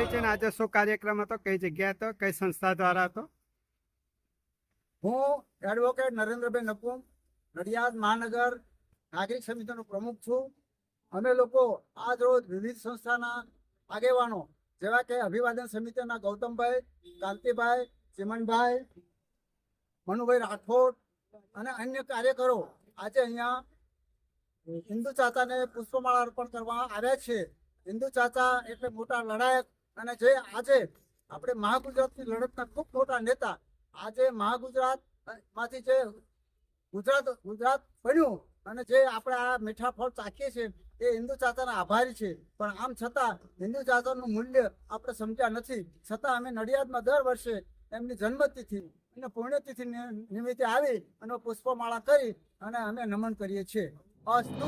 આવી છે ને આજે શું કાર્યક્રમ હતો, કઈ જગ્યા હતો, કઈ સંસ્થા દ્વારા હતો? હું એડવોકેટ નરેન્દ્રભાઈ નકુમ, નડિયાદ મહાનગર નાગરિક સમિતિનો પ્રમુખ છું. અમે લોકો આજ રોજ વિવિધ સંસ્થાના આગેવાનો જેવા કે અભિવાદન સમિતિના ગૌતમભાઈ, કાંતિભાઈ, ચિમનભાઈ, મનુભાઈ રાઠોડ અને અન્ય કાર્યકરો આજે અહીંયા હિન્દુ ચાચાને પુષ્પમાળા અર્પણ કરવા આવ્યા છે. હિન્દુ ચાચા એટલે મોટા લડાયક અને જે આજે આપણે મહાગુજરાતની લડતના ખૂબ મોટા નેતા. આજે મહાગુજરાતમાંથી જે ગુજરાત બન્યું અને જે આપણે આ મીઠા ફળ ચાખીએ છીએ એ હિન્દુ ચાચાના આભારી છે. પણ આમ છતાં હિન્દુ ચાચાનું મૂલ્ય આપણે સમજ્યા નથી. છતાં અમે નડિયાદમાં દર વર્ષે એમની જન્મતિથિ અને પુણ્યતિથિ નિમિત્તે આવી અને પુષ્પમાળા કરી અને અમે નમન કરીએ છીએ. અસ્તુ.